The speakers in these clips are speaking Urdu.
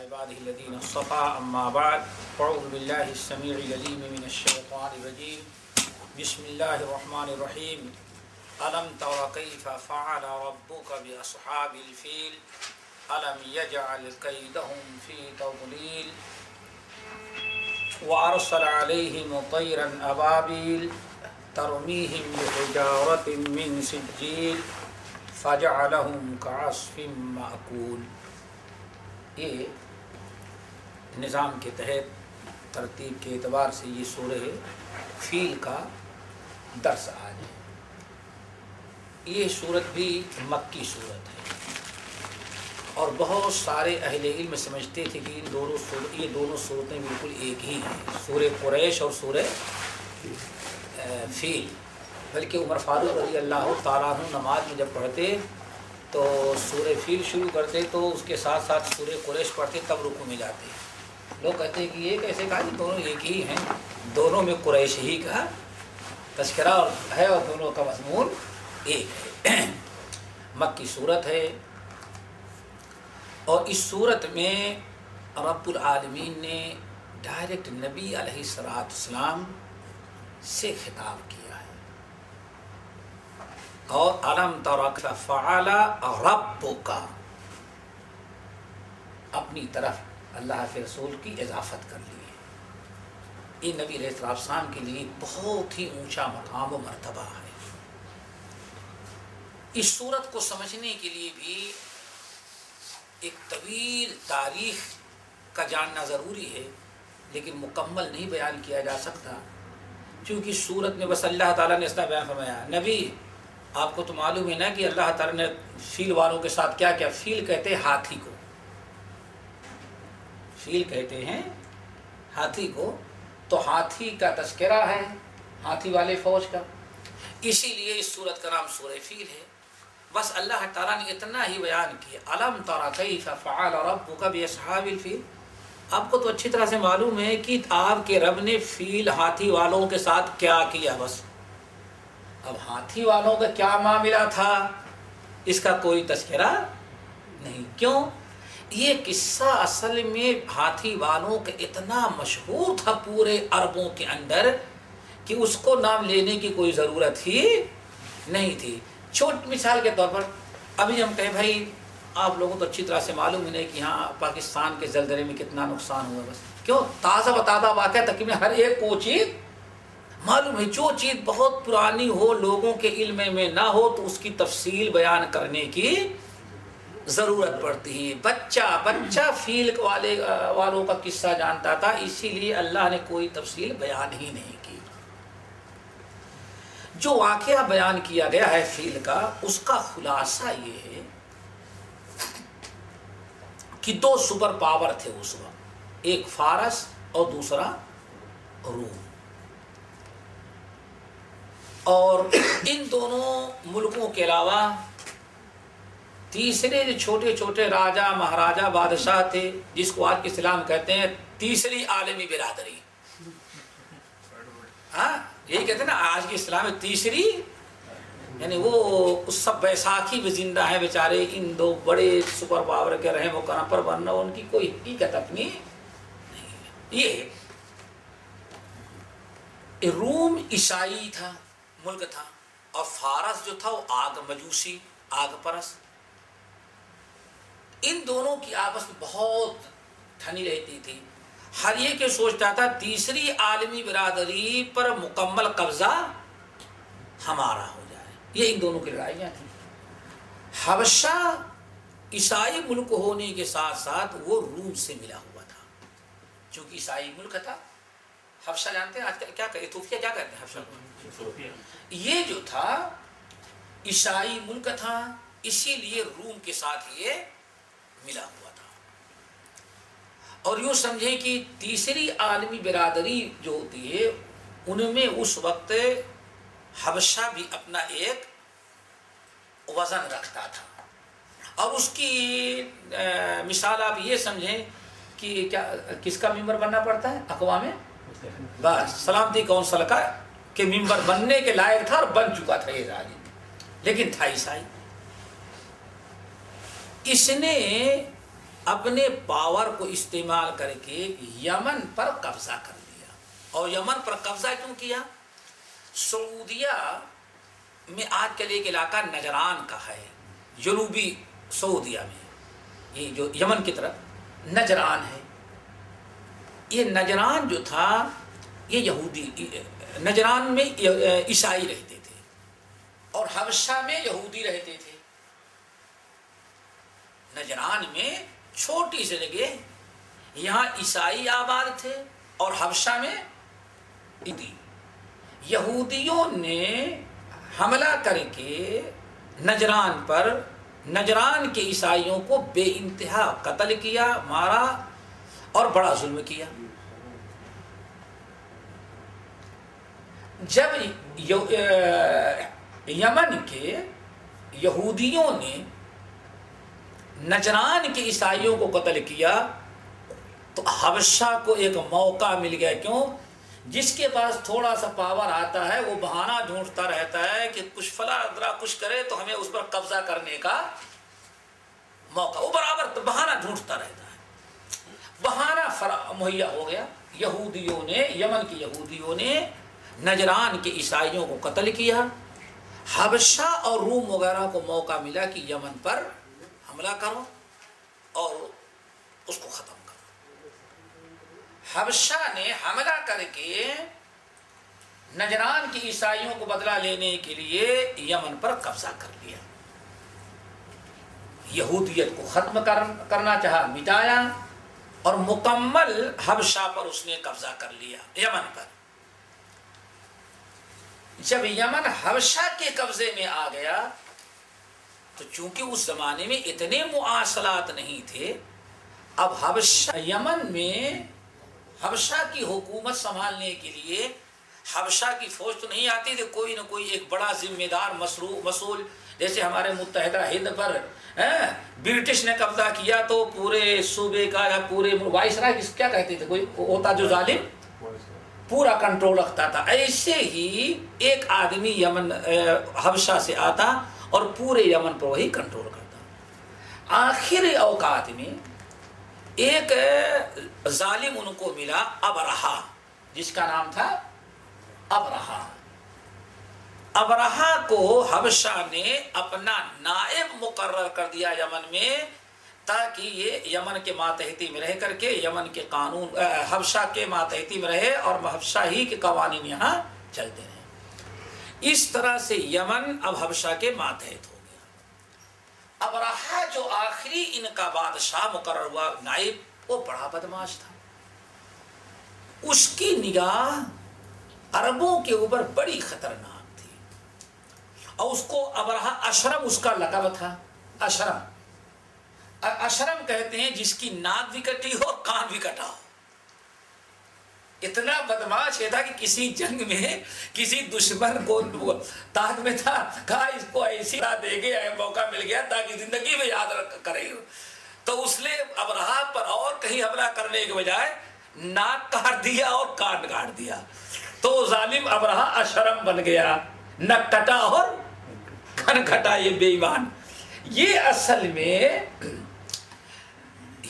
عباده الذين اصطفى أما بعد أعوذ بالله السميع العليم من الشيطان الرجيم بسم الله الرحمن الرحيم ألم تر كيف فعل ربك بأصحاب الفيل ألم يجعل كيدهم في تضليل وأرسل عليهم طيرا أبابيل ترميهم بحجارة من سجيل فجعلهم كعصف مأكول. یہ نظام کے تحت ترتیب کے اعتبار سے یہ سورہ فیل کا درس آج ہے. یہ سورت بھی مکی سورت ہے اور بہت سارے اہل علم سمجھتے تھے کہ یہ دونوں صورتیں بالکل ایک ہی ہیں، سورہ قریش اور سورہ فیل. بلکہ عمر فاروق رضی اللہ تعالیٰ عنہ نماز میں جب پڑھتے تو سورہ فیل شروع کرتے تو اس کے ساتھ ساتھ سورہ قریش پڑھتے، تب رکوع میں جاتے. لوگ کہتے ہیں کہ یہ کیسے کہا کہ دونوں ایک ہی ہیں، دونوں میں قریش ہی کا تذکرہ ہے اور دونوں کا مضمون ایک ہے. مکی صورت ہے اور اس صورت میں رب العالمین نے ڈائریکٹ نبی علیہ السلام سے خطاب کیا ہے. اور علم تر کیف فعل ربک، اپنی طرف اللہ کے رسول کی اضافت کر لی ہے. یہ نبی علیہ السلام کے لیے بہت ہی اونچا مقام و مرتبہ ہے. اس صورت کو سمجھنے کے لیے بھی ایک طویل تاریخ کا جاننا ضروری ہے، لیکن مکمل نہیں بیان کیا جا سکتا، کیونکہ صورت میں بس اللہ تعالیٰ نے اس طرح بیان فرمایا. نبی آپ کو تو معلوم ہے نا کہ اللہ تعالیٰ نے فیل والوں کے ساتھ کیا کیا. فیل کہتے ہیں ہاتھی کو، فیل کہتے ہیں ہاتھی کو، تو ہاتھی کا تذکرہ ہے، ہاتھی والے فوج کا، اسی لیے اس صورت کا نام سورہ فیل ہے. بس اللہ تعالیٰ نے اتنا ہی بیان کیا، الم تر کیف فعل ربک باصحاب الفیل. آپ کو تو اچھی طرح سے معلوم ہے کہ آپ کے رب نے فیل ہاتھی والوں کے ساتھ کیا کیا. بس اب ہاتھی والوں کا کیا معاملہ تھا اس کا کوئی تذکرہ نہیں. کیوں؟ یہ قصہ اصل میں ہاتھی والوں کا اتنا مشہور تھا پورے عربوں کے اندر کہ اس کو نام لینے کی کوئی ضرورت ہی نہیں تھی. چھوٹی مثال کے طور پر ابھی ہم کہیں بھائی آپ لوگوں کو اچھی طرح سے معلوم ہے کہ یہاں پاکستان کے زلزلے میں کتنا نقصان ہوا. بس کیوں؟ تازہ بتازہ واقعہ تقریباً ہر ایک کو چیز معلوم ہے. جو چیز بہت پرانی ہو، لوگوں کے علم میں نہ ہو، تو اس کی تفصیل بیان کرنے کی ضرورت پڑتی ہے. بچہ فیل والوں کا قصہ جانتا تھا، اسی لیے اللہ نے کوئی تفصیل بیان ہی نہیں کی. جو واقعہ بیان کیا گیا ہے فیل کا، اس کا خلاصہ یہ ہے کہ دو سپر پاور تھے اس وقت، ایک فارس اور دوسرا روم. اور ان دونوں ملکوں کے علاوہ تیسرے جو چھوٹے چھوٹے راجہ مہاراجہ بادشاہ تھے، جس کو آج کے اسلام کہتے ہیں تیسری عالمی برادری. ہاں یہی کہتے ہیں نا آج کے اسلام میں تیسری، یعنی وہ سب بیساکھی میں زندہ ہیں بیچارے ان دو بڑے سپر پاور کے رحم و کرم پر، ورنہ ان کی کوئی حقیقت اپنی نہیں. یہ روم عیسائی تھا، ملک تھا، اور فارس جو تھا وہ آگ مجوسی، آگ پرست. ان دونوں کی آپس میں بہت ٹھنی رہتی تھی. ہر ایک یہ سوچتا تھا تیسری عالمی برادری پر مکمل قبضہ ہمارا ہو جائے. یہ ان دونوں کی لڑائیاں تھیں. حبشہ عیسائی ملک ہونے کے ساتھ ساتھ وہ روم سے ملا ہوا تھا، چونکہ عیسائی ملک تھا. حبشہ جانتے ہیں آج کیا ایتھوپیا کیا کہتے ہیں حبشہ کو؟ یہ جو تھا عیسائی ملک تھا، اسی لیے روم کے ساتھ یہ ملا ہوا تھا. اور یوں سمجھے کہ تیسری عالمی برادری جو ہوتی ہے ان میں اس وقت حبشہ بھی اپنا ایک وزن رکھتا تھا. اور اس کی مثال آپ یہ سمجھیں کہ کیا کس کا ممبر بننا پڑتا ہے؟ اقوام بس سلامتی کونسل کا کہ ممبر بننے کے لائق تھا اور بن چکا تھا یہ راجی، لیکن تھا عیسائی. اس نے اپنے پاور کو استعمال کر کے یمن پر قبضہ کر لیا. اور یمن پر قبضہ کیوں کیا؟ سعودیہ میں آج کل ایک علاقہ نجران کا ہے، جنوبی سعودیہ میں، یہ جو یمن کی طرف نجران ہے. یہ نجران جو تھا یہ یہودی، نجران میں عیسائی رہتے تھے اور حبشہ میں یہودی رہتے تھے. نجران میں چھوٹی سی جگہ، یہاں عیسائی آباد تھے اور حبشہ میں یہودیوں نے حملہ کر کے نجران پر، نجران کے عیسائیوں کو بے انتہا قتل کیا، مارا اور بڑا ظلم کیا. جب یمن کے یہودیوں نے نجران کے عیسائیوں کو قتل کیا تو حبشہ کو ایک موقع مل گیا. کیوں؟ جس کے پاس تھوڑا سا پاور آتا ہے وہ بہانہ ڈھونڈتا رہتا ہے کہ کچھ فلاں ذرا کچھ کرے تو ہمیں اس پر قبضہ کرنے کا موقع، وہ برابر بہانہ ڈھونڈتا رہتا ہے. بہانہ مہیا ہو گیا. یہودیوں نے، یمن کے یہودیوں نے نجران کے عیسائیوں کو قتل کیا. حبشہ اور روم وغیرہ کو موقع ملا کہ یمن پر حملہ کرو اور اس کو ختم کرو. حبشہ نے حملہ کر کے نجران کی عیسائیوں کو بدلہ لینے کے لیے یمن پر قبضہ کر لیا. یہودیت کو ختم کرنا چاہا، مٹایا، اور مکمل حبشہ پر اس نے قبضہ کر لیا، یمن پر. جب یمن حبشہ کے قبضے میں آ گیا تو چونکہ اس زمانے میں اتنے مواصلات نہیں تھے، اب حبشہ، یمن میں حبشہ کی حکومت سنبھالنے کے لیے حبشہ کی فوج تو نہیں آتی تھی، کوئی نہ کوئی ایک بڑا ذمہ دار مسئول، جیسے ہمارے متحدہ ہند پر برٹش نے قبضہ کیا تو پورے صوبے کا یا پورے وائسرائے کیا کہتے تھے، کوئی ہوتا جو ظالم پورا کنٹرول رکھتا تھا. ایسے ہی ایک آدمی یمن حبشہ سے آتا اور پورے یمن پر وہی کنٹرول کرتا. آخری اوقات میں ایک ظالم ان کو ملا، ابرہا، جس کا نام تھا ابرہا. ابرہا کو حبشہ نے اپنا نائب مقرر کر دیا یمن میں، تاکہ یہ یمن کے ماتحتی میں رہ کر کے یمن کے قانون، حبشہ کے ماتحتی میں رہے اور حبشہ ہی کے قوانین یہاں چلتے رہے. اس طرح سے یمن اب حبشہ کے ماتحت ہو گیا. ابرہا جو آخری ان کا بادشاہ مقرر ہوا نائب، وہ بڑا بدماش تھا. اس کی نگاہ عربوں کے اوپر بڑی خطرناک تھی، اور اس کو ابرہا، اشرم اس کا لقب تھا. اشرم، اشرم کہتے ہیں جس کی ناک بھی کٹی ہو اور کان بھی کٹا ہو. اتنا بدماش یہ تھا کہ کسی جنگ میں کسی دشمن کو تاک میں تھا، کہا اس کو ایسی دے گے، موقع مل گیا تاکہ زندگی میں یاد کرے. تو اس نے ابرہا پر اور کہیں حملہ کرنے کے بجائے ناک کاٹ دیا اور کان کاٹ دیا. تو ظالم ابرہا اشرم بن گیا، نک کٹا اور کان کٹا. یہ بے ایمان. یہ اصل میں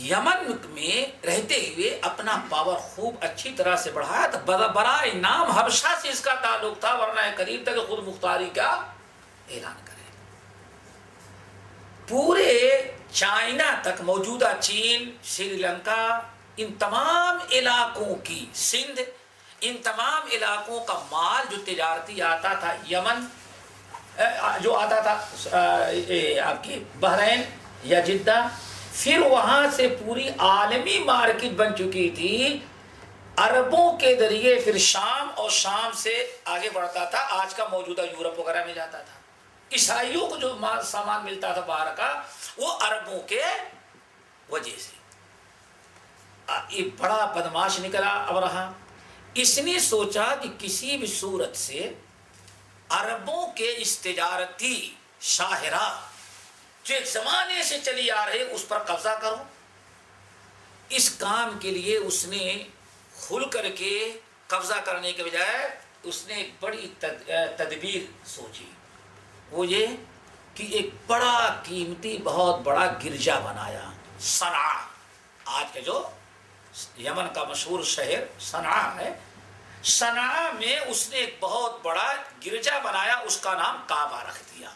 یمن میں رہتے ہوئے اپنا پاور خوب اچھی طرح سے بڑھایا تھا. برائے نام حبشہ سے اس کا تعلق تھا، ورنہ قریب تک خود مختاری کا اعلان کرے. پورے چائنا تک، موجودہ چین، سری لنکا، ان تمام علاقوں کی، سندھ، ان تمام علاقوں کا مال جو تجارتی آتا تھا یمن، جو آتا تھا آپ کی بحرین یا جدہ، پھر وہاں سے پوری عالمی مارکیٹ بن چکی تھی. عربوں کے ذریعے پھر شام، اور شام سے آگے بڑھتا تھا، آج کا موجودہ یورپ وغیرہ میں جاتا تھا. عیسائیوں کو جو سامان ملتا تھا باہر کا، وہ عربوں کے وجہ سے. یہ بڑا بدماش نکلا ابرہا. اس نے سوچا کہ کسی بھی صورت سے عربوں کے اس تجارتی شاہراہ جو ایک زمانے سے چلی آ رہے، اس پر قبضہ کرو. اس کام کے لیے اس نے کھل کر کے قبضہ کرنے کے بجائے اس نے ایک بڑی تدبیر سوچی. وہ یہ کہ ایک بڑا قیمتی، بہت بڑا گرجا بنایا، صنعاء. آج کے جو یمن کا مشہور شہر صنعاء ہے، صنعاء میں اس نے ایک بہت بڑا گرجا بنایا، اس کا نام کعبہ رکھ دیا۔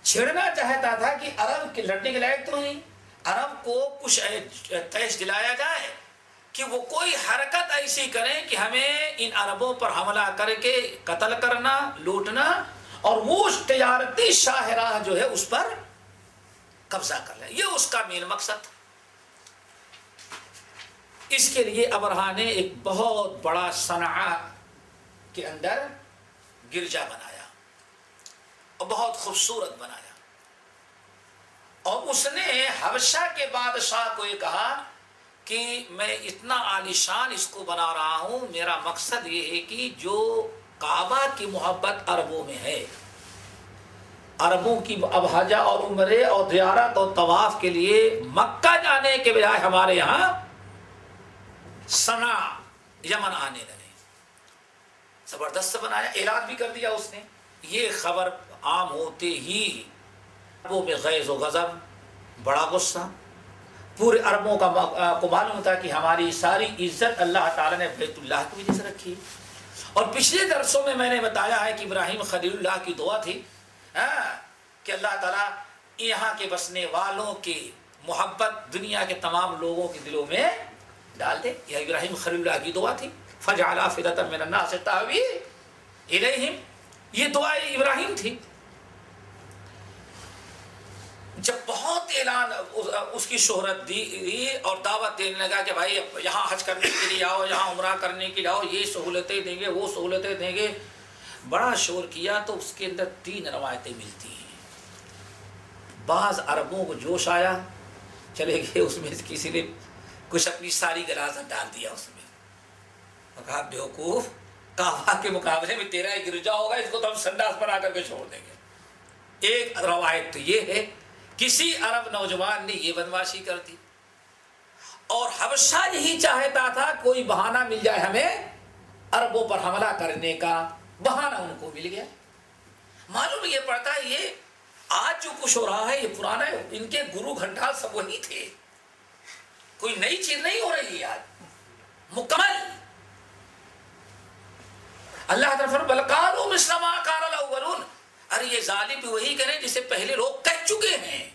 چھیڑنا چاہتا تھا کہ عرب کے لڑنے کے لائق تو نہیں، عرب کو کچھ تیش دلایا جائے کہ وہ کوئی حرکت ایسی کریں کہ ہمیں ان عربوں پر حملہ کر کے قتل کرنا، لوٹنا، اور وہ تجارتی شاہراہ جو ہے اس پر قبضہ کر لیں، یہ اس کا مین مقصد تھا۔ اس کے لیے ابرہہ نے ایک بہت بڑا صنعاء کے اندر گرجا بنایا اور بہت خوبصورت بنایا، اور اس نے حبشہ کے بادشاہ کو یہ کہا کہ میں اتنا عالیشان اس کو بنا رہا ہوں، میرا مقصد یہ ہے کہ جو کعبہ کی محبت عربوں میں ہے، عربوں کی اب حج اور عمرے اور زیارت اور طواف کے لیے مکہ جانے کے بجائے ہمارے یہاں صنعاء یمن آنے لگے۔ زبردست بنایا، اعلان بھی کر دیا اس نے۔ یہ خبر عام ہوتے ہی عربوں میں غیظ و غضب، بڑا غصہ، پورے عربوں کو معلوم تھا کہ ہماری ساری عزت اللہ تعالیٰ نے بیت اللہ کی وجہ سے رکھی۔ اور پچھلے درسوں میں نے بتایا ہے کہ ابراہیم خلیل اللہ کی دعا تھی کہ اللہ تعالیٰ یہاں کے بسنے والوں کی محبت دنیا کے تمام لوگوں کے دلوں میں ڈال دے۔ یہ ابراہیم خلیل اللہ کی دعا تھی، فجعل افئدۃ من الناس تہوی الیہم، یہ دعا ابراہیم تھی۔ جب بہت اعلان اس کی شہرت دی اور دعوت دینے لگا کہ بھائی یہاں حج کرنے کے لیے آؤ، یہاں عمرہ کرنے کے لیے آؤ، یہ سہولتیں دیں گے، وہ سہولتیں دیں گے، بڑا شور کیا، تو اس کے اندر 3 روایتیں ملتی ہیں۔ بعض عربوں کو جوش آیا، چلے گئے اس میں کسی نے کچھ اپنی ساری غلاظت ڈال دیا اس میں، کہا بیوقوف، کعبہ کے مقابلے میں تیرا ایک گرجا ہوگا، اس کو تو ہم سنڈاس بنا کر کے چھوڑ دیں گے۔ ایک روایت تو یہ ہے کسی عرب نوجوان نے یہ بدمعاشی کر دی، اور حبشہ یہی چاہتا تھا کوئی بہانہ مل جائے ہمیں عربوں پر حملہ کرنے کا، بہانہ ان کو مل گیا۔ معلوم یہ پڑتا ہے یہ آج جو کچھ ہو رہا ہے یہ پرانا ہے، ان کے گرو گھنٹال سب وہی تھے، کوئی نئی چیز نہیں ہو رہی ہے آج، مکمل۔ اللہ تعالیٰ فرماتا ہے بل قالوا مثل ما قال الاولون، ارے یہ ظالم بھی وہی کریں جسے پہلے لوگ کہہ چکے ہیں،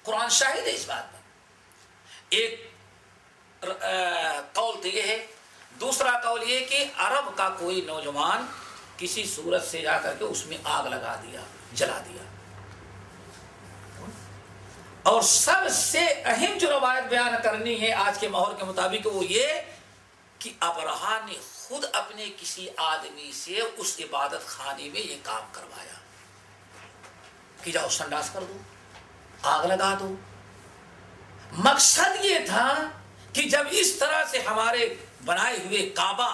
قرآن شاہد ہے اس بات پر۔ ایک قول تو یہ ہے، دوسرا قول یہ کہ عرب کا کوئی نوجوان کسی صورت سے جا کر کے اس میں آگ لگا دیا، جلا دیا۔ اور سب سے اہم جو روایت بیان کرنی ہے آج کے ماحول کے مطابق وہ یہ کہ ابرہہ نے خود اپنے کسی آدمی سے اس عبادت خانے میں یہ کام کروایا کہ جاؤ سنڈاس کر دو، آگ لگا دو۔ مقصد یہ تھا کہ جب اس طرح سے ہمارے بنائے ہوئے کعبہ،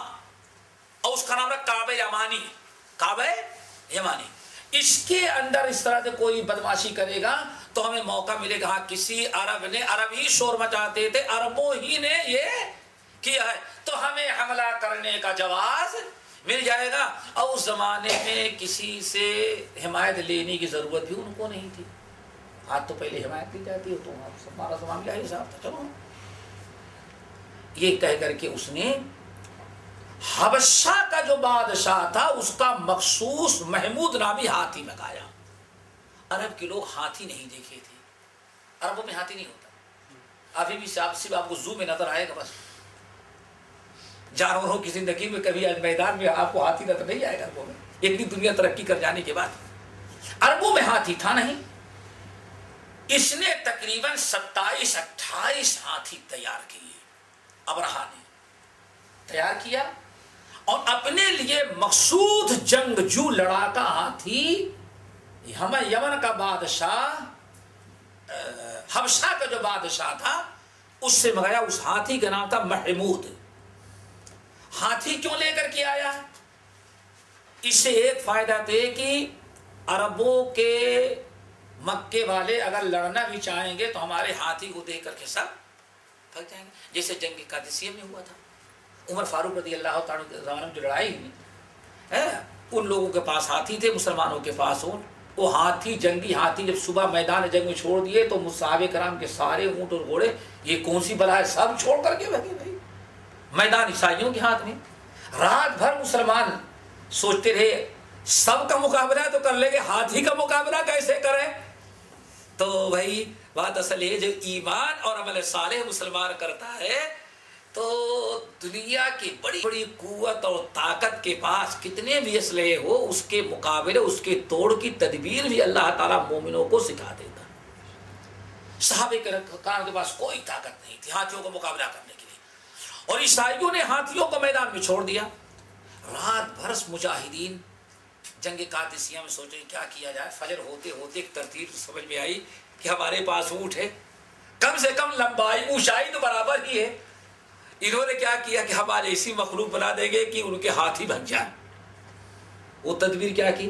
اور اس کا نام رکھا کعبہ یمانی، کعبہ یمانی، اس کے اندر اس طرح سے کوئی بدمعاشی کرے گا تو ہمیں موقع ملے گا۔ کسی عرب نے، عرب ہی شور مچاتے تھے، عربوں ہی نے یہ کیا ہے، تو ہمیں حملہ کرنے کا جواز مل جائے گا۔ اور اس زمانے میں کسی سے حمایت لینے کی ضرورت بھی ان کو نہیں تھی، آج تو پہلے حمایت دی جاتی ہے، تو ہمارا زمانہ یہی حساب تھا، چلو۔ یہ کہہ کر کے اس نے حبشہ کا جو بادشاہ تھا اس کا مخصوص محمود نامی ہاتھی لگایا۔ عرب کے لوگ ہاتھی نہیں دیکھے تھے، عربوں میں ہاتھی نہیں ہوتا، ابھی بھی صرف آپ کو زو میں نظر آئے گا، بس جانوروں کی زندگی میں کبھی میدان میں آپ کو ہاتھی نظر نہیں آئے گا عربوں میں، اتنی دنیا ترقی کر جانے کے بعد۔ عربوں میں ہاتھی تھا نہیں۔ اس نے تقریباً 27-28 ہاتھی تیار کیے، ابرہہ نے تیار کیا، اور اپنے لیے مقصود جنگجو لڑاکا ہاتھی ہمیں یمن کا بادشاہ، حبشہ کا جو بادشاہ تھا اس سے منگایا۔ اس ہاتھی کا نام تھا محمود۔ ہاتھی کیوں لے کر کے آیا؟ اس سے ایک فائدہ تھے کہ عربوں کے مکے والے اگر لڑنا بھی چاہیں گے تو ہمارے ہاتھی کو دیکھ کر کے سب بھگ جائیں گے، جیسے جنگ قادسیہ میں ہوا تھا۔ عمر فاروق رضی اللہ تعالیٰ کے زمانے میں جو لڑائی ہوئی، ان لوگوں کے پاس ہاتھی تھے، مسلمانوں کے پاس اونٹ۔ وہ ہاتھی، جنگی ہاتھی جب صبح میدان جنگ میں چھوڑ دیے تو صحابہ کرام کے سارے اونٹ اور گھوڑے، یہ کون سی بلا ہے، سب چھوڑ کر کے بھگے بھائی میدان عیسائیوں کے ہاتھ میں۔ رات بھر مسلمان سوچتے رہے سب کا مقابلہ تو کر لیں گے، ہاتھی کا مقابلہ کیسے کریں؟ تو بھائی بات اصل ہے جب ایمان اور عمل صالح مسلمان کرتا ہے تو دنیا کی بڑی بڑی قوت اور طاقت کے پاس کتنے بھی اسلحے ہو، اس کے مقابلے، اس کے توڑ کی تدبیر بھی اللہ تعالیٰ مومنوں کو سکھا دیتا۔ صحابہ کرام کے پاس کوئی طاقت نہیں تھی ہاتھیوں کو مقابلہ کرنے کے لیے، اور عیسائیوں نے ہاتھیوں کو میدان میں چھوڑ دیا۔ رات بھر مجاہدین جنگ قادسیہ میں سوچیں کیا کیا جائے۔ فجر ہوتے ہوتے ایک ترتیب سمجھ میں آئی کہ ہمارے پاس اونٹ ہے، کم سے کم لمبائی اونچائی تو برابر ہی ہے، انہوں نے کیا کیا کہ ہمارے ایسی مخلوق بنا دیں گے کہ ان کے ہاتھی بھگ جائیں۔ وہ تدبیر کیا کی،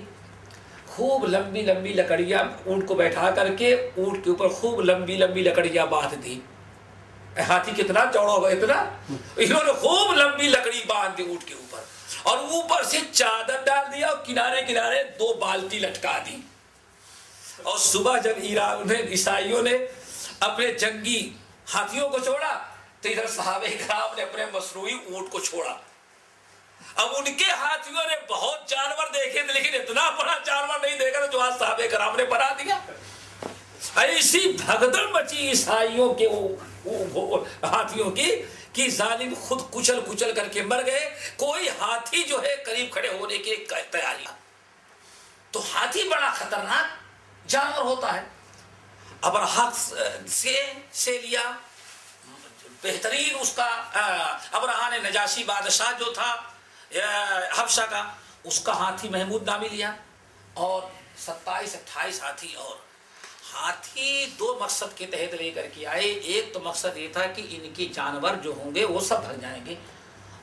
خوب لمبی لمبی لکڑیاں اونٹ کو بیٹھا کر کے اونٹ کے اوپر خوب لمبی لمبی لکڑیاں باندھ دی۔ ہاتھی کتنا چوڑا ہوگا اتنا، انہوں نے خوب لمبی لکڑی باندھ دی اونٹ کے اوپر، اور اوپر سے چادر ڈال دیا اور کنارے کنارے 2 بالٹی لٹکا دی۔ اور صبح جب عیسائیوں نے اپنے جنگی ہاتھیوں کو چھوڑا تو ادھر صحابہ کرام نے اپنے مصنوعی اونٹ کو چھوڑا۔ اب ان کے ہاتھیوں نے بہت جانور دیکھے تھے لیکن اتنا بڑا جانور نہیں دیکھا جو آج صحابہ کرام نے بنا دیا۔ ایسی بھگدڑ مچی عیسائیوں کے ہاتھیوں کی کہ ظالم خود کچل کچل کر کے مر گئے، کوئی ہاتھی جو ہے قریب کھڑے ہونے کی تیاری۔ تو ہاتھی بڑا خطرناک جانور ہوتا ہے۔ ابرہہ سے لیا بہترین اس کا، ابرہہ نے نجاشی بادشاہ جو تھا حبشہ کا، اس کا ہاتھی محمود نامی لیا، اور 27-28 ہاتھی، اور ہاتھی 2 مقصد کے تحت لے کر کے آئے۔ ایک تو مقصد یہ تھا کہ ان کے جانور جو ہوں گے وہ سب بھگ جائیں گے،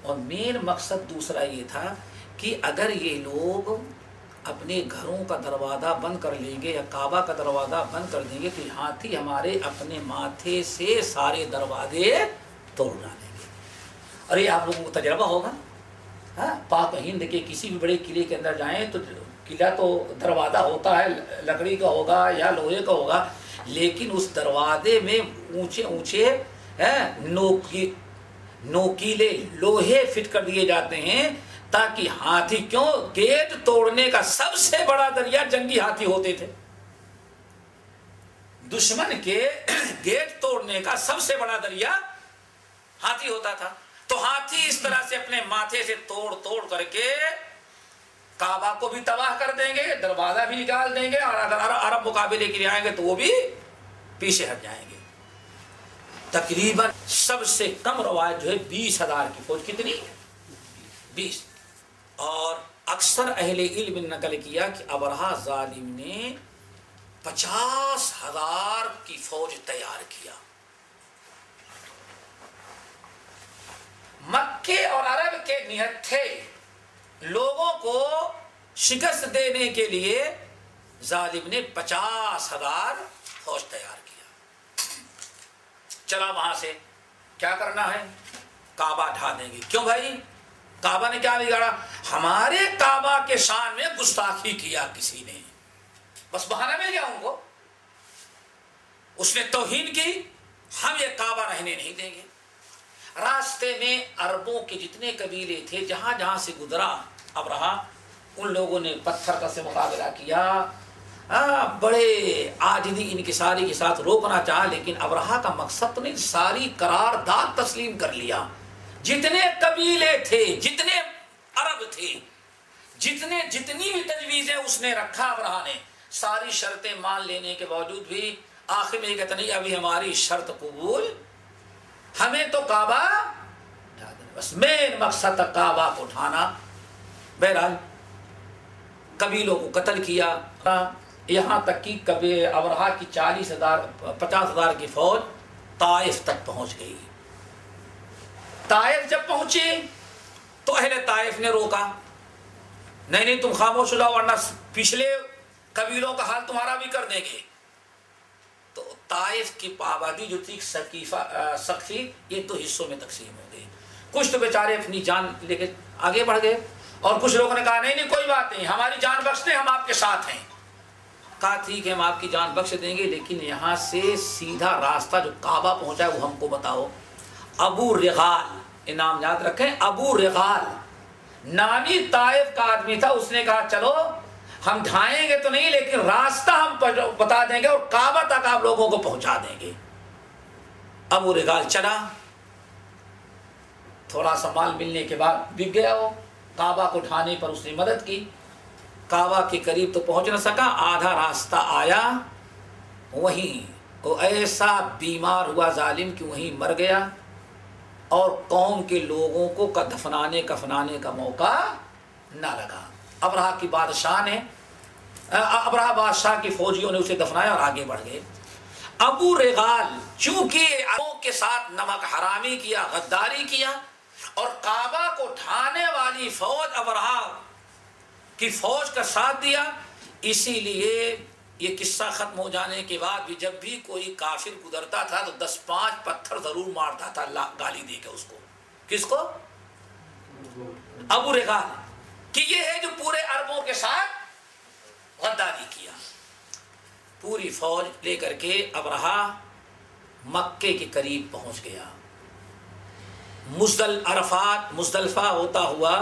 اور مین مقصد دوسرا یہ تھا کہ اگر یہ لوگ اپنے گھروں کا دروازہ بند کر لیں گے یا کعبہ کا دروازہ بند کر دیں گے تو ہاتھی ہمارے اپنے ماتھے سے سارے دروازے توڑ ڈالیں گے۔ اور یہ آپ لوگوں کو تجربہ ہوگا، ہاں، پاک و ہند کے کسی بھی بڑے قلعے کے اندر جائیں تو قلعہ تو دروازہ ہوتا ہے لکڑی کا ہوگا یا لوہے کا ہوگا، لیکن اس دروازے میں اونچے اونچے نوکیلے لوہے فٹ کر دیے جاتے ہیں تاکہ ہاتھی، کیوں، گیٹ توڑنے کا سب سے بڑا ذریعہ جنگی ہاتھی ہوتے تھے، دشمن کے گیٹ توڑنے کا سب سے بڑا ذریعہ ہاتھی ہوتا تھا۔ تو ہاتھی اس طرح سے اپنے ماتھے سے توڑ توڑ کر کے کعبہ کو بھی تباہ کر دیں گے، دروازہ بھی نکال دیں گے، اور اگر عرب مقابلے کے لیے آئیں گے تو وہ بھی پیچھے ہٹ جائیں گے۔ تقریباً سب سے کم روایت جو ہے 20,000 کی فوج، کتنی؟ 20۔ اور اکثر اہل علم نے نقل کیا کہ ابرہہ ظالم نے 50,000 کی فوج تیار کیا۔ مکے اور عرب کے نہتھے لوگوں کو شکست دینے کے لیے ظالم نے 50,000 فوج تیار کیا۔ چلا وہاں سے کیا کرنا ہے، کعبہ ڈھا دیں گے۔ کیوں بھائی، کعبہ نے کیا بگاڑا؟ ہمارے کعبہ کے شان میں گستاخی کیا کسی نے، بس بہانہ مل گیا ان کو، اس نے توہین کی، ہم یہ کعبہ رہنے نہیں دیں گے۔ راستے میں عربوں کے جتنے قبیلے تھے جہاں جہاں سے گزرا ابرہہ، ان لوگوں نے پتھر کا سے مقابلہ کیا، بڑے عاجزی انکساری کے ساتھ روکنا چاہا، لیکن ابرہہ کا مقصد تو نہیں، ساری قرارداد تسلیم کر لیا۔ جتنے قبیلے تھے، جتنے عرب تھے، جتنی بھی تجویزیں اس نے رکھا ابرہہ نے، ساری شرطیں مان لینے کے باوجود بھی آخر میں یہ کہتا نہیں ابھی ہماری شرط قبول، ہمیں تو کعبہ ڈھا دینا، بس مین مقصد تھا کعبہ کو ڈھانا۔ بہرحال قبیلوں کو قتل کیا، یہاں تک کہ کبھی ابرہہ کی 50,000 کی فوج طائف تک پہنچ گئی۔ طائف جب پہنچی تو اہل طائف نے روکا، نہیں تم خاموش ہو جاؤ ورنہ پچھلے قبیلوں کا حال تمہارا بھی کر دیں گے۔ تو طائف کی آبادی جو تھی سقفی، یہ 2 حصوں میں تقسیم ہو گئی۔ کچھ تو بیچارے اپنی جان لے کے آگے بڑھ گئے، اور کچھ لوگوں نے کہا نہیں کوئی بات نہیں، ہماری جان بخش دیں، ہم آپ کے ساتھ ہیں۔ کہا ٹھیک ہے ہم آپ کی جان بخش دیں گے، لیکن یہاں سے سیدھا راستہ جو کعبہ پہنچا ہے وہ ہم کو بتاؤ۔ ابو رغال، انعام یاد رکھیں، ابو رغال نامی طائف کا آدمی تھا، اس نے کہا چلو ہم ڈھائیں گے تو نہیں لیکن راستہ ہم بتا دیں گے اور کعبہ تک آپ لوگوں کو پہنچا دیں گے۔ ابو رغال چلا، تھوڑا سا مال ملنے کے بعد بک گیا، وہ کعبہ کو ڈھانے پر اس نے مدد کی، کعبہ کے قریب تو پہنچ نہ سکا، آدھا راستہ آیا، وہیں وہ ایسا بیمار ہوا ظالم کہ وہیں مر گیا، اور قوم کے لوگوں کو دفنانے کفنانے کا موقع نہ لگا۔ ابرہہ کی بادشاہ نے، ابرہہ بادشاہ کی فوجیوں نے اسے دفنایا اور آگے بڑھ گئے۔ ابو رغال چونکہ عربوں کے ساتھ نمک حرامی کیا، غداری کیا، اور کعبہ کو ڈھانے والی فوج ابرہہ کی فوج کا ساتھ دیا، اسی لیے یہ قصہ ختم ہو جانے کے بعد بھی جب بھی کوئی کافر گزرتا تھا تو 10-5 پتھر ضرور مارتا تھا اللہ گالی دے کے اس کو۔ کس کو؟ ابو رغال، کہ یہ ہے جو پورے عربوں کے ساتھ غداری کیا۔ پوری فوج لے کر کے ابرہہ مکے کے قریب پہنچ گیا۔ عرفات مزدلفہ ہوتا ہوا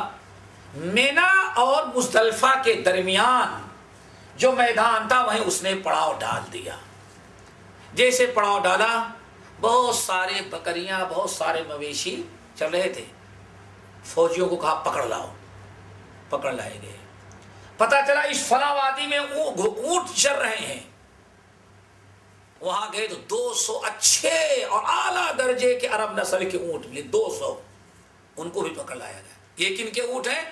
مینا اور مزدلفہ کے درمیان جو میدان تھا وہیں اس نے پڑاؤ ڈال دیا۔ جیسے پڑاؤ ڈالا، بہت سارے بکریاں، بہت سارے مویشی چل رہے تھے، فوجیوں کو کہا پکڑ لاؤ، پکڑ لائے گئے۔ پتہ چلا اس فلاں وادی میں اونٹ چر رہے ہیں، وہاں گئے تو 200 اچھے اور اعلیٰ درجے کے عرب نسل کے اونٹ ملے، 200، ان کو بھی پکڑ لایا گیا۔ یہ کن کے اونٹ ہیں؟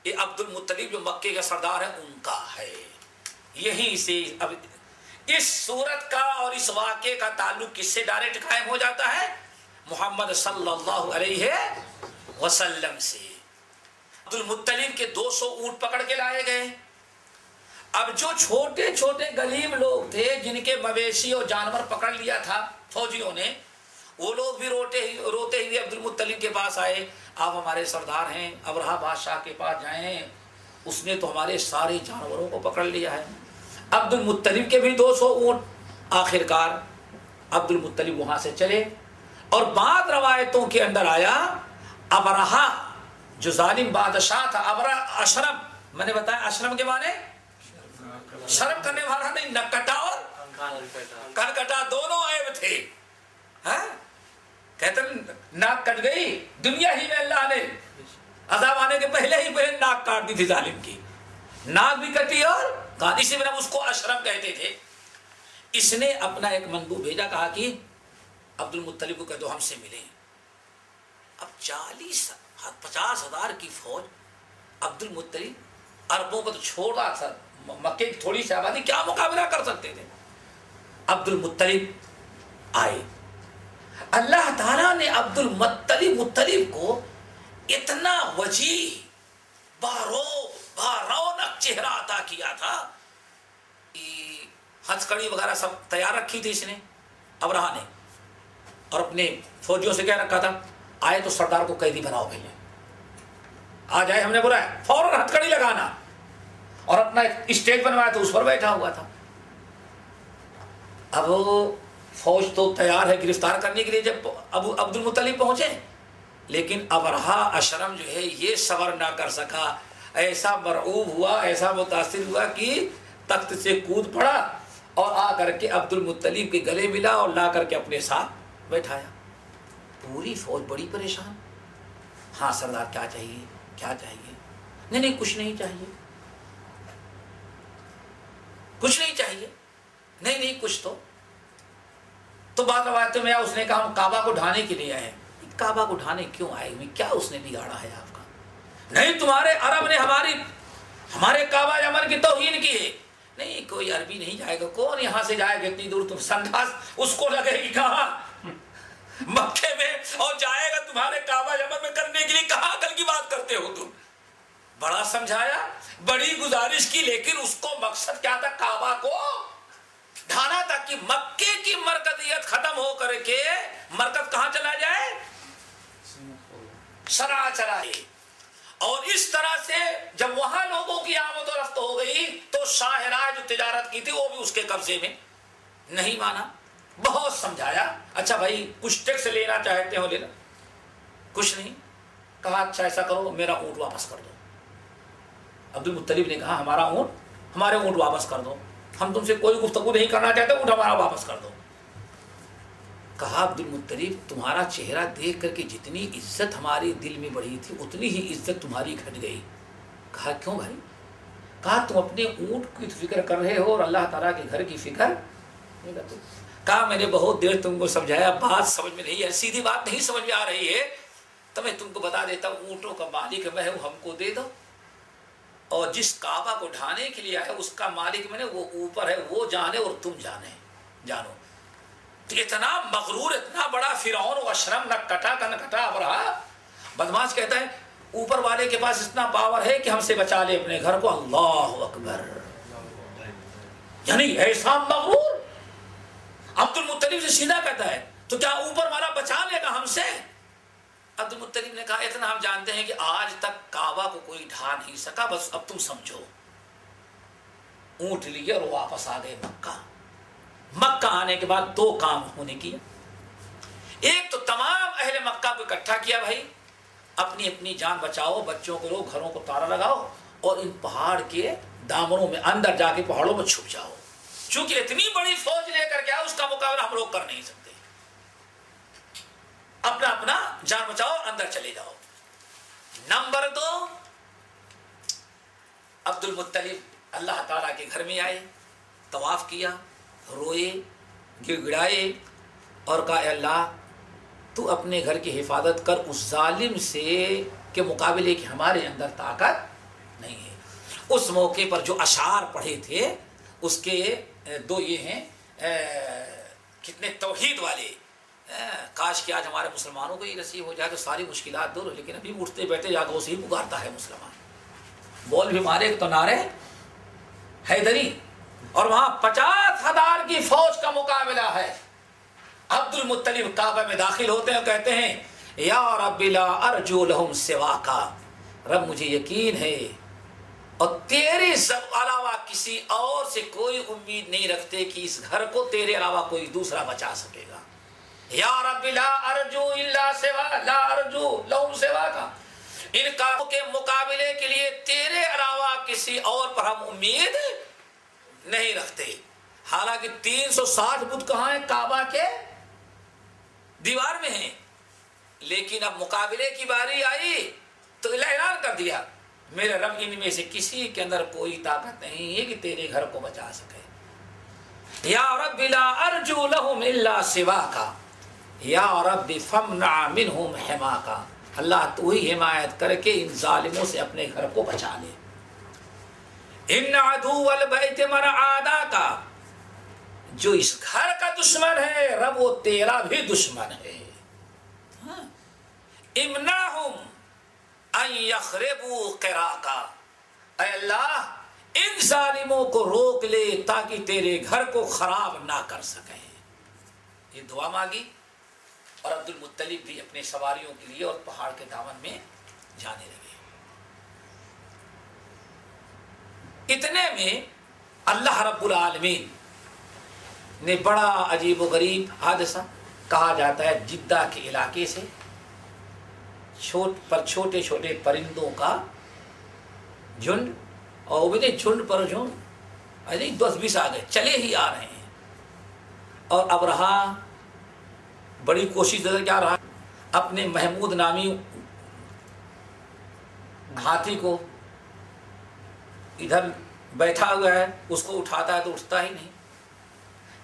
یہ عبد المطلب جو مکے کا سردار ہے ان کا ہے۔ یہیں سے اب اس صورت کا اور اس واقعے کا تعلق کس سے ڈائریکٹ قائم ہو جاتا ہے؟ محمد صلی اللہ علیہ وسلم سے۔ عبد المطلب کے 200 اونٹ پکڑ کے لائے گئے۔ اب جو چھوٹے چھوٹے غریب لوگ تھے جن کے مویشی اور جانور پکڑ لیا تھا فوجیوں نے، وہ لوگ بھی روتے ہوئے عبد المطلب کے پاس آئے، آپ ہمارے سردار ہیں، ابرہہ بادشاہ کے پاس جائیں، اس نے تو ہمارے سارے جانوروں کو پکڑ لیا ہے۔ عبد المطلب کے بھی 200 اونٹ۔ آخر کار عبد المطلب وہاں سے چلے، اور بعض روایتوں کے اندر آیا ابرہہ جو ظالم بادشاہ تھا، ابرہہ اشرم، میں نے بتایا اشرم کے معنی شرم کرنے والا نہیں، نکٹا اور کنکٹا دونوں عیب تھے۔ کہتے ناک کٹ گئی دنیا ہی میں، اللہ نے عذاب آنے کے پہلے ہی ناک کاٹ دی تھی ظالم کی، ناک بھی کٹی اور کان، اسی میں اس کو اشرم کہتے تھے۔ اس نے اپنا ایک مندوب بھیجا، کہا کہ عبد المطلب کو کہہ دو ہم سے ملیں۔ اب 50 ہزار کی فوج، عبد المطلب عربوں کو تو چھوڑ رہا تھا، مکے کی تھوڑی سی آبادی کیا مقابلہ کر سکتے تھے۔ عبد المطلب آئے، اللہ تعالیٰ نے عبد المطلب کو اتنا وجیح رونق چہرہ عطا کیا تھا، ہتھکڑی وغیرہ سب تیار رکھی تھی اس نے، ابرہہ نے، اور اپنے فوجیوں سے کہہ رکھا تھا آئے تو سردار کو قیدی بناؤ، بھائی آ جائے، ہم نے بولا ہے فوراً ہتھکڑی لگانا، اور اپنا ایک اسٹیج بنوایا تو اس پر بیٹھا ہوا تھا۔ اب فوج تو تیار ہے گرفتار کرنے کے لیے جب عبد المطلب پہنچے، لیکن ابرہہ اشرم جو ہے یہ صبر نہ کر سکا، ایسا مرعوب ہوا، ایسا متاثر ہوا کہ تخت سے کود پڑا اور آ کر کے عبد المطلب کے گلے ملا اور لا کر کے اپنے ساتھ بیٹھایا۔ پوری فوج بڑی پریشان، ہاں سردار کیا چاہیے، کیا چاہیے؟ نہیں کچھ نہیں چاہیے، کچھ نہیں چاہیے، نہیں کچھ تو بعض روایتوں میں اس نے کہا ہم کعبہ کو ڈھانے کے لیے آئے۔ کعبہ کو ڈھانے کیوں آئے ہوئے، کیا اس نے بگاڑا ہے آپ کا؟ نہیں تمہارے عرب نے ہمارے کعبہ امن کی توہین کی ہے۔ نہیں کوئی عربی نہیں جائے گا، کون یہاں سے جائے گا اتنی دور، تم سنداس اس کو لگے گی کہاں مکے میں، اور جائے گا تمہارے کعبہ امن میں کرنے کے لیے، کہاں عقل کی بات کرتے ہو تم؟ بڑا سمجھایا، بڑی گزارش کی، لیکن اس کو مقصد کیا تھا؟ کعبہ کو ڈھانا تھا کہ مکے کی مرکزیت ختم ہو کر کے مرکز کہاں چلا جائے؟ صنعاء چلا جائے۔ اور اس طرح سے جب وہاں لوگوں کی آمد و رفت ہو گئی تو جو شاہراہ جو تجارت کی تھی وہ بھی اس کے قبضے میں، نہیں مانا، بہت سمجھایا، اچھا بھائی کچھ ٹیکس لینا چاہتے ہو لینا، کچھ نہیں، کہا اچھا ایسا کرو میرا اونٹ واپس کر دو۔ عبد المطلب نے کہا ہمارے اونٹ واپس کر دو، ہم تم سے کوئی گفتگو نہیں کرنا چاہتے، اونٹ ہمارا واپس کر دو۔ کہا عبد المطلب تمہارا چہرہ دیکھ کر کے جتنی عزت ہمارے دل میں بڑھی تھی اتنی ہی عزت تمہاری گھٹ گئی۔ کہا کیوں بھائی؟ کہا تم اپنے اونٹ کی فکر کر رہے ہو اور اللہ تعالیٰ کے گھر کی فکر نہیں کرتے۔ کہا میں نے بہت دیر تم کو سمجھایا، بات سمجھ میں نہیں ہے، سیدھی بات نہیں سمجھ میں آ رہی ہے تو میں تم کو بتا دیتا ہوں، اونٹوں کا مالک میں ہوں، ہم کو دے دو، اور جس کعبہ کو ڈھانے کے لیے ہے اس کا مالک میں نے وہ اوپر ہے، وہ جانے اور تم جانو۔ تو اتنا مغرور، اتنا بڑا فرعون و اشرم، نہ کٹا ابرہا بدماش کہتا ہے اوپر والے کے پاس اتنا پاور ہے کہ ہم سے بچا لے اپنے گھر کو۔ اللہ اکبر، یعنی ایسا مغرور عبد المطلب سے سیدھا کہتا ہے تو کیا اوپر والا بچا لے گا ہم سے؟ عبد المطلب نے کہا اتنا ہم جانتے ہیں کہ آج تک کعبہ کو کوئی ڈھا نہیں سکا، بس اب تم سمجھو۔ اونٹ لیے اور واپس آ گئے مکہ آنے کے بعد دو کام ہونے کی، ایک تو تمام اہل مکہ کو اکٹھا کیا، بھائی اپنی اپنی جان بچاؤ، بچوں کو لو، گھروں کو تالا لگاؤ اور ان پہاڑ کے دامنوں میں اندر جا کے پہاڑوں میں چھپ جاؤ، چونکہ اتنی بڑی فوج لے کر کے اس کا مقابلہ ہم لوگ کر نہیں سکتے، اپنا جان بچاؤ اندر چلے جاؤ۔ نمبر 2، عبد المطلب اللہ تعالیٰ کے گھر میں آئے، طواف کیا، روئے، گڑ گڑائے اور کہا اے اللہ تو اپنے گھر کی حفاظت کر اس ظالم سے کے مقابلے کی ہمارے اندر طاقت نہیں ہے۔ اس موقع پر جو اشعار پڑھے تھے اس کے دو یہ ہیں، کتنے توحید والے، کاش کہ آج ہمارے مسلمانوں کو یہ نصیب ہو جائے تو ساری مشکلات دور، لیکن ابھی اٹھتے بیٹھے یادوں سے ہی پکارتا ہے مسلمان، بول بھی مارے تو نعرے حیدری، اور وہاں 50,000 کی فوج کا مقابلہ ہے۔ عبد المطلب کعبہ میں داخل ہوتے ہیں اور کہتے ہیں یا رب لا ارجو لہم سواکا، رب مجھے یقین ہے اور تیرے علاوہ کسی اور سے کوئی امید نہیں رکھتے کہ اس گھر کو تیرے علاوہ کوئی دوسرا بچا سکے گا۔ یا رب لا ارجو الا سوا، لا ارجو لہم سواکا، ان کافروں کے مقابلے کے لیے تیرے علاوہ کسی اور پر ہم امید نہیں رکھتے۔ حالانکہ 360 بت کہاں ہیں؟ کعبہ کے دیوار میں ہیں، لیکن اب مقابلے کی باری آئی تو اعلان کر دیا میرے رب ان میں سے کسی کے اندر کوئی طاقت نہیں ہے کہ تیرے گھر کو بچا سکے۔ یا رب لا ارجو لہم الا سواکا، یا رب فمنع منہم حماکا، اللہ تو ہی حمایت کر کے ان ظالموں سے اپنے گھر کو بچا لے۔ ان عدو البیت من عاداکا، جو اس گھر کا دشمن ہے رب وہ تیرا بھی دشمن ہے۔ امنعہم ان یخربوا قراکا، اے اللہ ان ظالموں کو روک لے تاکہ تیرے گھر کو خراب نہ کر سکیں۔ یہ دعا مانگی اور عبد المطلب بھی اپنے سواریوں کے لیے اور پہاڑ کے دامن میں جانے لگے۔ اتنے میں اللہ رب العالمین نے بڑا عجیب و غریب حادثہ، کہا جاتا ہے جدہ کے علاقے سے چھوٹے چھوٹے پرندوں کا جھنڈ، اور وہ بھی نہیں جھنڈ پر جھنڈ، 10-20 آ گئے، چلے ہی آ رہے ہیں، اور ابرہا بڑی کوشش کیا رہا اپنے محمود نامی ہاتھی کو، ادھر بیٹھا ہوا ہے اس کو اٹھاتا ہے تو اٹھتا ہی نہیں،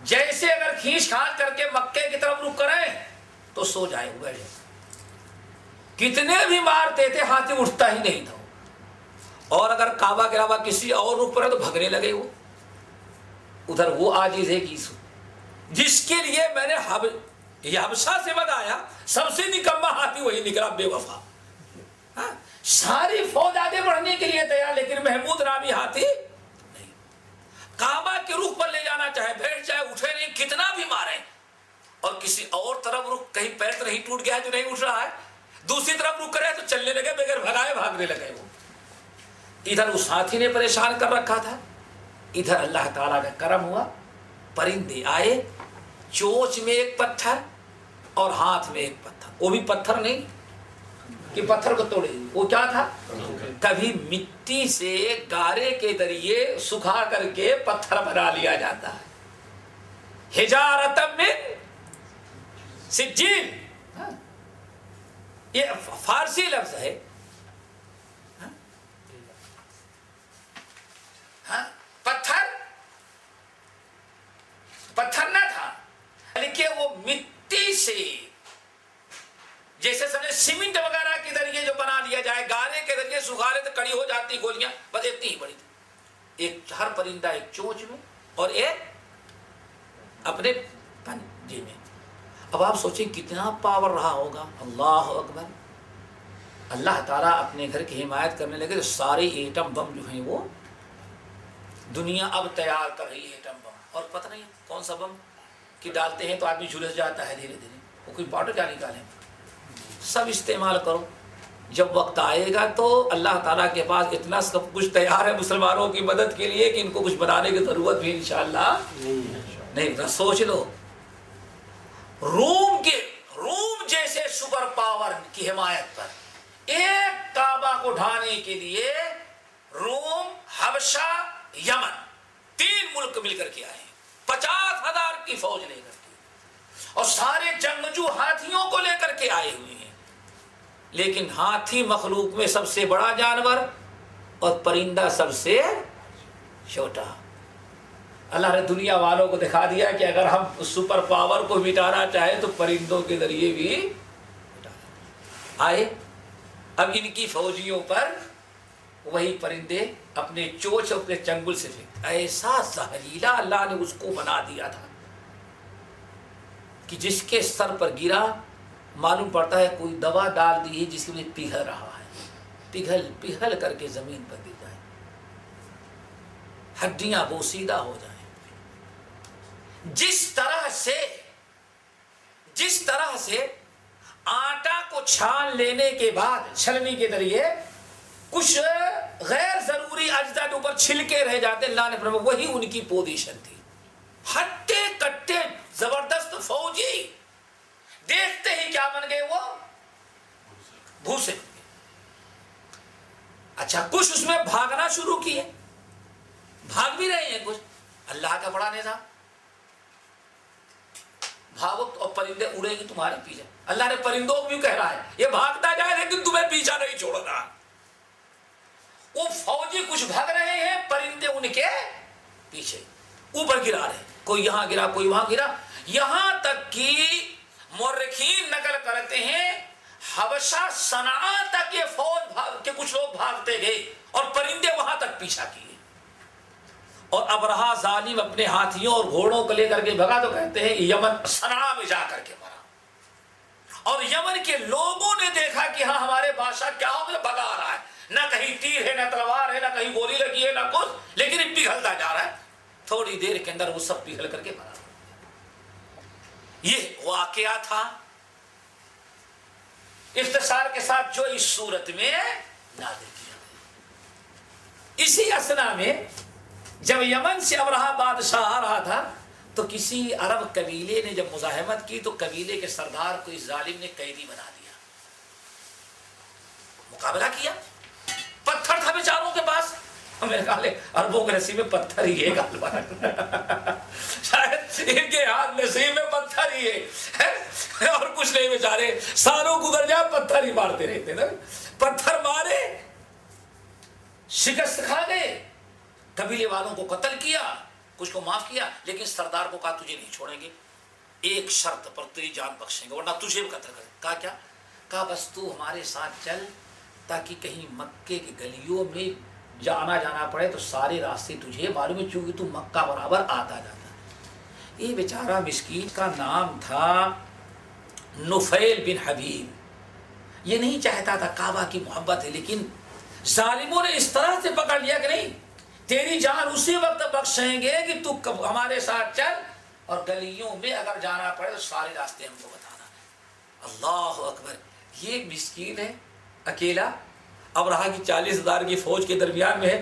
جیسے اگر کھینچ کھانچ کر کے مکے کی طرف رک کریں تو سو جائے گا، کتنے بھی مارتے تھے ہاتھی اٹھتا ہی نہیں تھا، اور اگر کعبہ کے علاوہ کسی اور رک پڑے تو بھگنے لگے وہ، ادھر وہ عاجز ہے جس کے لیے میں نے حبشہ سے بتایا سب سے نکما ہاتھی وہی نکلا، بے وفا، ساری فوج آگے بڑھنے کے لیے تیار لیکن محمود نامی ہاتھی نہیں، کعبہ کے رخ پر لے جانا چاہے بیٹھ جائے اٹھے نہیں، کتنا بھی مارے، اور کسی اور طرف رخ، کہیں پیر تو نہیں ٹوٹ گیا جو نہیں اٹھ رہا ہے، دوسری طرف رک کرے تو چلنے لگے بغیر بھگائے، بھاگنے لگے وہ، ادھر اس ہاتھی نے پریشان کر رکھا تھا، ادھر اللہ تعالیٰ کا کرم ہوا، پرندے آئے، چونچ میں ایک پتھر اور ہاتھ میں ایک پتھر، وہ بھی پتھر نہیں کہ پتھر کو توڑے، وہ کیا تھا؟ کبھی مٹی سے گارے کے ذریعے سکھا کر کے پتھر بنا لیا جاتا ہے، حجارۃ من سجیل، یہ فارسی لفظ ہے، پتھر نہ تھا لیکن وہ مٹی سے، جیسے سمجھے سیمنٹ وغیرہ کے ذریعے جو بنا لیا جائے، گارے کے ذریعے سکھا لے تو کڑی ہو جاتی گولیاں، بس اتنی ہی بڑی تھی۔ ایک ہر پرندہ ایک چونچ میں اور ایک اپنے پنجے میں۔ اب آپ سوچیں کتنا پاور رہا ہوگا، اللہ اکبر۔ اللہ تعالیٰ اپنے گھر کی حمایت کرنے لگے تو سارے ایٹم بم جو ہیں وہ دنیا اب تیار کر رہی ہے، ایٹم بم، اور پتہ نہیں کون سا بم کہ ڈالتے ہیں تو آدمی جھلس جاتا ہے دھیرے دھیرے، وہ کوئی باٹل کیا نکالیں، سب استعمال کرو۔ جب وقت آئے گا تو اللہ تعالیٰ کے پاس اتنا سب کچھ تیار ہے مسلمانوں کی مدد کے لیے کہ ان کو کچھ بنانے کی ضرورت بھی انشاءاللہ نہیں۔ سوچ لو روم جیسے سپر پاور کی حمایت پر ایک کعبہ کو ڈھانے کے لیے روم، حبشہ، یمن، 3 ملک مل کر کے آئے ہیں، 50,000 کی فوج لے کر کے، اور سارے جنگجو ہاتھیوں کو لے کر کے آئے ہوئے ہیں، لیکن ہاتھی مخلوق میں سب سے بڑا جانور اور پرندہ سب سے چھوٹا۔ اللہ نے دنیا والوں کو دکھا دیا کہ اگر ہم اس سپر پاور کو مٹانا چاہیں تو پرندوں کے ذریعے بھی آئے۔ اب ان کی فوجیوں پر وہی پرندے اپنے چونچ اپنے چنگل سے پھینکتے، ایسا زہریلا اللہ نے اس کو بنا دیا تھا کہ جس کے سر پر گرا معلوم پڑتا ہے کوئی دوا ڈال دی ہے جس میں پگھل رہا ہے، پگھل کر کے زمین پر گر جائے، ہڈیاں بوسیدہ ہو جائیں۔ جس طرح سے آٹا کو چھان لینے کے بعد چھلنی کے ذریعے کچھ غیر ضروری اجزاء کے اوپر چھلکے رہ جاتے، اللہ نے فرمایا وہی ان کی پوزیشن تھی۔ ہٹے کٹے زبردست فوجی دیکھتے ہی کیا بن گئے، وہ بھوسے بن گئے۔ اچھا کچھ اس میں بھاگنا شروع کیے، بھاگ بھی رہے ہیں کچھ، اللہ کا بڑا نظام، بھاگو اور پرندے اڑیں گے تمہارے پیچھے۔ اللہ نے پرندوں کو بھی کہہ رہا ہے یہ بھاگتا جائے لیکن تمہیں پیچھا نہیں چھوڑنا۔ وہ فوجی کچھ بھاگ رہے ہیں، پرندے ان کے پیچھے اوپر گرا رہے، کوئی یہاں گرا کوئی وہاں گرا، یہاں تک کہ مورخین نقل کرتے ہیں حبشہ صنعا تک یہ فوج کے کچھ لوگ بھاگتے گئے اور پرندے وہاں تک پیچھا کیے، اور ابرہا ظالم اپنے ہاتھیوں اور گھوڑوں کو لے کر کے بھگا تو کہتے ہیں یمن صنعا میں جا کر کے مرا، اور یمن کے لوگوں نے دیکھا کہ ہاں ہمارے بادشاہ کیا ہو گیا، بھگا رہا ہے، نہ کہیں تیر ہے نہ تلوار ہے نہ کہیں گولی لگی ہے نہ کچھ، لیکن پگھلتا جا رہا ہے، تھوڑی دیر کے اندر وہ سب پگھل کر کے مرا۔ یہ واقعہ تھا اختصار کے ساتھ جو اس صورت میں نازل کیا گیا۔ اسی اثنا میں جب یمن سے ابرہا بادشاہ آ رہا تھا تو کسی عرب قبیلے نے جب مزاحمت کی تو قبیلے کے سردار کو اس ظالم نے قیدی بنا دیا، مقابلہ کیا، پتھر تھا بیچاروں کے پاس، میرے خیال ہے عربوں کے نصیب میں پتھر ہی ہے، شاید ان کے ہاتھ نصیب میں پتھر ہی ہے اور کچھ نہیں، بیچارے سالوں گزر جائے پتھر ہی مارتے رہتے نا، پتھر مارے، شکست کھا گئے، قبیلے والوں کو قتل کیا، کچھ کو معاف کیا، لیکن سردار کو کہا تجھے نہیں چھوڑیں گے، ایک شرط پر تیری جان بخشیں گے ورنہ تجھے بھی قتل کریں۔ کہا کیا؟ کہا بس تو ہمارے ساتھ چل تاکہ کہیں مکے کی گلیوں میں جانا پڑے تو سارے راستے تجھے معلوم ہے، چونکہ تو مکہ برابر آتا جاتا۔ یہ بیچارہ مسکین کا نام تھا نفیل بن حبیب، یہ نہیں چاہتا تھا کعبہ کی محبت ہے، لیکن ظالموں نے اس طرح سے پکڑ لیا کہ نہیں تیری جان اسی وقت بخشیں گے کہ تو ہمارے ساتھ چل اور گلیوں میں اگر جانا پڑے تو سارے راستے ہم کو بتانا۔ اللہ اکبر، یہ مسکین ہے اکیلا، ابرہا کی 40,000 کی فوج کے درمیان میں ہے،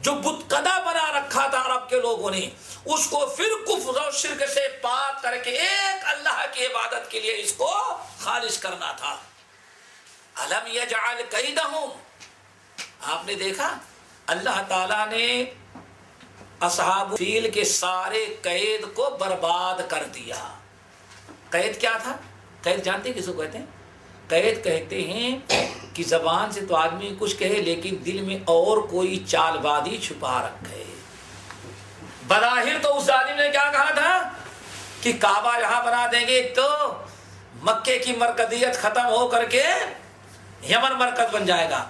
جو بتکدہ بنا رکھا تھا عرب کے لوگوں نے، اس کو پھر کفر اور شرک سے پاک کر کے ایک اللہ کی عبادت کے لیے اس کو خالص کرنا تھا۔ الم یجعل کیدہم، آپ نے دیکھا اللہ تعالیٰ نے اصحاب فیل کے سارے قید کو برباد کر دیا۔ قید کیا تھا؟ قید جانتے ہیں کس کو کہتے ہیں؟ قید کہتے ہیں کہ زبان سے تو آدمی کچھ کہے لیکن دل میں اور کوئی چال بازی چھپا رکھے۔ بظاہر تو اس ظالم نے کیا کہا تھا کہ کعبہ یہاں بنا دیں گے تو مکے کی مرکزیت ختم ہو کر کے یمن مرکز بن جائے گا،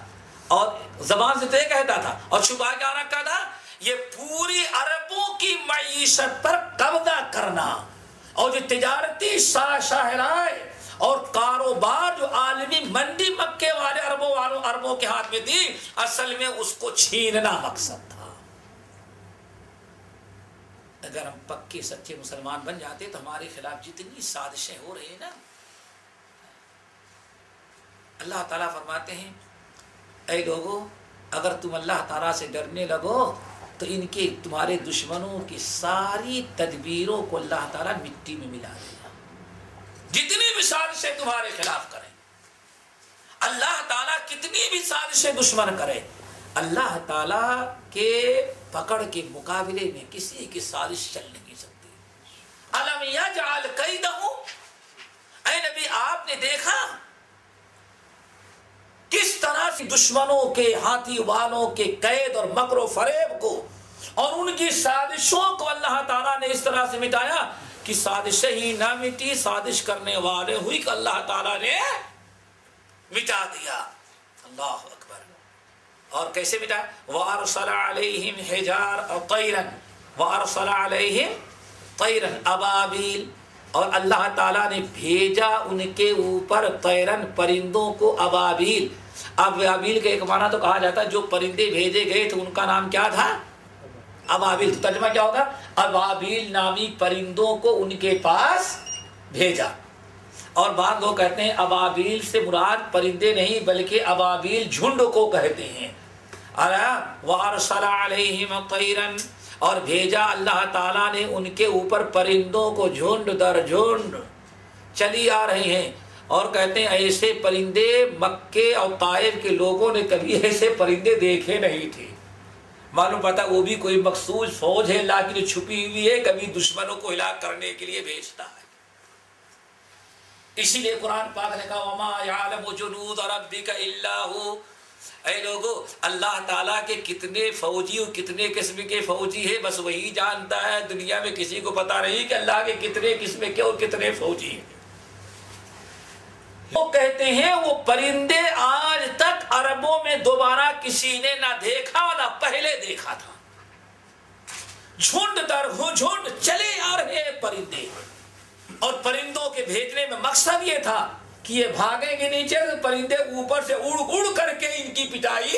اور زبان سے تو یہ کہتا تھا، اور چھپا کیا رکھا تھا؟ یہ پوری عربوں کی معیشت پر قبضہ کرنا، اور جو تجارتی شاہراہیں اور کاروبار جو عالمی منڈی مکے والے عربوں کے ہاتھ میں تھی، اصل میں اس کو چھیننا مقصد تھا۔ اگر ہم پکے سچے مسلمان بن جاتے تو ہمارے خلاف جتنی سازشیں ہو رہی ہیں نا، اللہ تعالیٰ فرماتے ہیں اے لوگو اگر تم اللہ تعالیٰ سے ڈرنے لگو تو ان کے تمہارے دشمنوں کی ساری تدبیروں کو اللہ تعالیٰ مٹی میں ملا دیا۔ جتنی بھی سازشیں تمہارے خلاف کریں، اللہ تعالیٰ کتنی بھی سازشیں دشمن کرے، اللہ تعالیٰ کے پکڑ کے مقابلے میں کسی کی سازش چل نہیں سکتی۔ الم یجعل کیدہم، اے نبی آپ نے دیکھا کس طرح سے دشمنوں کے ہاتھی والوں کے قید اور مکر و فریب کو اور ان کی سازشوں کو اللہ تعالیٰ نے اس طرح سے مٹایا کہ سازشیں ہی نہ مٹی، سازش کرنے والے ہوئی کہ اللہ تعالیٰ نے مٹا دیا۔ اللہ اکبر۔ اور کیسے مٹایا؟ وَأَرْسَلَ عَلَيْهِمْ حِجَارًا طَيْرًا وَأَرْسَلَ عَلَيْهِمْ طَيْرًا أَبَابِيلَ، اور اللہ تعالیٰ نے بھیجا ان کے اوپر طیرن پرندوں کو، ابابیل۔ ابابیل کا ایک معنی تو کہا جاتا ہے جو پرندے بھیجے گئے تھے ان کا نام کیا تھا؟ ابابیل۔ تو ترجمہ کیا ہوگا؟ ابابیل نامی پرندوں کو ان کے پاس بھیجا۔ اور بعض لوگ کہتے ہیں ابابیل سے مراد پرندے نہیں بلکہ ابابیل جھنڈ کو کہتے ہیں۔ وَأَرْسَلَ عَلَيْهِمْ طَيْرًا، اور بھیجا اللہ تعالیٰ نے ان کے اوپر پرندوں کو، جھنڈ در جھنڈ چلی آ رہی ہیں۔ اور کہتے ہیں ایسے پرندے مکے اور طائف کے لوگوں نے کبھی ایسے پرندے دیکھے نہیں تھے۔ معلوم پتا وہ بھی کوئی مخصوص فوج ہے اللہ کی جو چھپی ہوئی ہے، کبھی دشمنوں کو ہلاک کرنے کے لیے بھیجتا ہے۔ اسی لیے قرآن پاک نے کہا وَمَا يَعْلَمُ جُنُودَ رَبِّكَ إِلَّا هُوَ، اے لوگو اللہ تعالیٰ کے کتنے فوجی اور کتنے قسم کے فوجی ہیں بس وہی جانتا ہے، دنیا میں کسی کو پتا نہیں کہ اللہ کے کتنے قسم کے اور کتنے فوجی ہیں۔ وہ کہتے ہیں وہ پرندے آج تک عربوں میں دوبارہ کسی نے نہ دیکھا نہ پہلے دیکھا تھا۔ جھنڈ در جھنڈ چلے آ رہے پرندے، اور پرندوں کے بھیجنے میں مقصد یہ تھا کہ یہ بھاگیں گے نیچے، پرندے اوپر سے اڑ اڑ کر کے ان کی پٹائی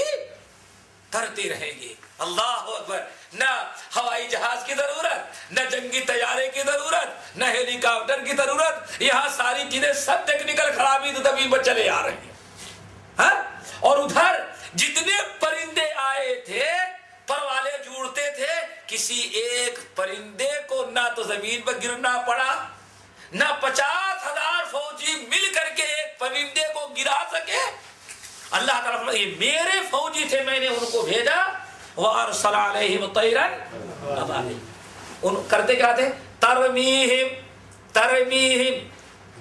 کرتے رہیں گے۔ اللہ اکبر۔ نہ ہوائی جہاز کی ضرورت، نہ جنگی طیارے کی ضرورت، نہ ہیلی کاپٹر کی ضرورت، یہاں ساری چیزیں سب ٹیکنیکل خرابی تو تبھی پر چلے آ رہے ہیں۔ اور ادھر جتنے پرندے آئے تھے پر والے جوڑتے تھے، کسی ایک پرندے کو نہ تو زمین پر گرنا پڑا، نہ 50,000 فوجی مل کر کے ایک پرندے کو گرا سکے۔ اللہ تعالیٰ یہ میرے فوجی تھے، میں نے ان کو بھیجا۔ وَأَرْسَلَ عَلَيْهِمْ طَيْرًا أَبَابِيلَ، ان کرتے کیا تھے؟ ترميهم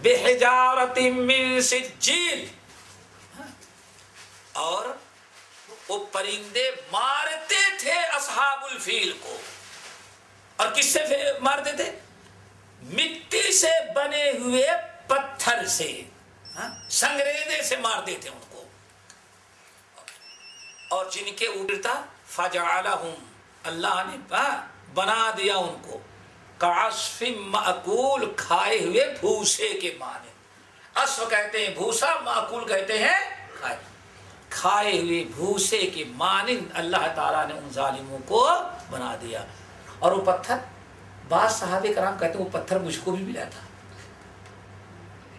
بحجارة من سجيل، اور وہ پرندے مارتے تھے اصحاب الفیل کو۔ اور کس سے مارتے تھے؟ مٹی سے بنے ہوئے پتھر سے، سنگریزے سے مارتے تھے ان کو۔ اور جن کے اوپر تھا فَجَعَلَهُمْ، اللہ نے بنا دیا ان کو کَعَصْفٍ مَأْکُولٍ، کھائے ہوئے بھوسے کے معنی۔ عصف کہتے ہیں بھوسا، مأکول کہتے ہیں کھائے ہوئے بھوسے کے مانند اللہ تعالیٰ نے ان ظالموں کو بنا دیا۔ اور وہ پتھر، بعض صحابہ کرام کہتے ہیں وہ پتھر مجھ کو بھی ملا تھا،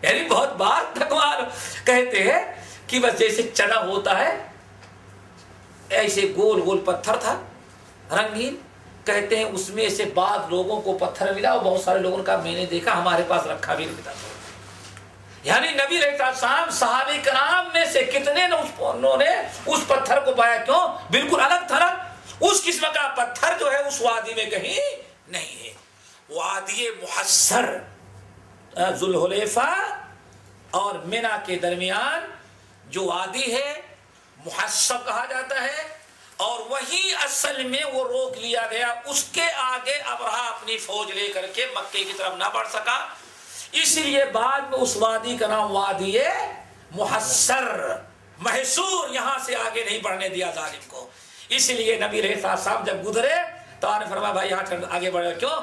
یعنی بہت بار تکوار کہتے ہیں کہ بس جیسے چنا ہوتا ہے ایسے گول گول پتھر تھا، رنگین، کہتے ہیں اس میں سے بعض لوگوں کو پتھر ملا اور بہت سارے لوگوں نے کہا میں نے دیکھا، ہمارے پاس رکھا بھی نہیں تھا۔ یعنی نبی علیہ السلام صحابہ کرام میں سے کتنے نے انہوں نے اس پتھر کو پایا، کیوں؟ بالکل الگ تھا، اس قسم کا پتھر جو ہے اس وادی میں کہیں نہیں ہے۔ وادی محصر ذوالحلیفہ اور منی کے درمیان جو وادی ہے محصب کہا جاتا ہے، اور وہی اصل میں وہ روک لیا گیا، اس کے آگے ابرہہ اپنی فوج لے کر کے مکے کی طرف نہ بڑھ سکا، اس لیے بعد میں اس وادی کا نام وادی محصر، محصور، یہاں سے آگے نہیں بڑھنے دیا ظالم کو۔ اس لیے نبی علیہ السلام جب گزرے تو آپ نے فرمایا بھائی یہاں آگے بڑھے، کیوں؟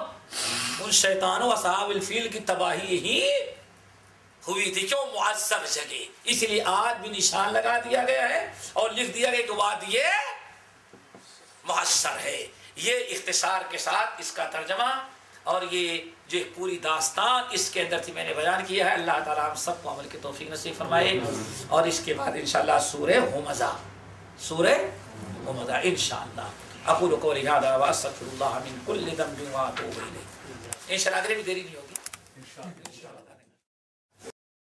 ان شیطانوں اصحاب الفیل کی تباہی ہی ہوئی تھی، کیوں؟ معصر جگہ، اس لیے آج بھی نشان لگا دیا گیا ہے اور لکھ دیا گیا کہ وادی محصر ہے۔ یہ اختصار کے ساتھ اس کا ترجمہ اور یہ جو پوری داستان اس کے اندر تھی میں نے بیان کیا ہے۔ اللہ تعالیٰ ہم سب کو عمل کی توفیق نصیب فرمائے، اور اس کے بعد انشاءاللہ سورہ ہمزہ انشاءاللہ۔ اقول قولی ھذا واستغفر اللہ من کل ذنب واتوب الیہ۔ انشاءاللہ اگلے بھی دیری نہیں ہوگی۔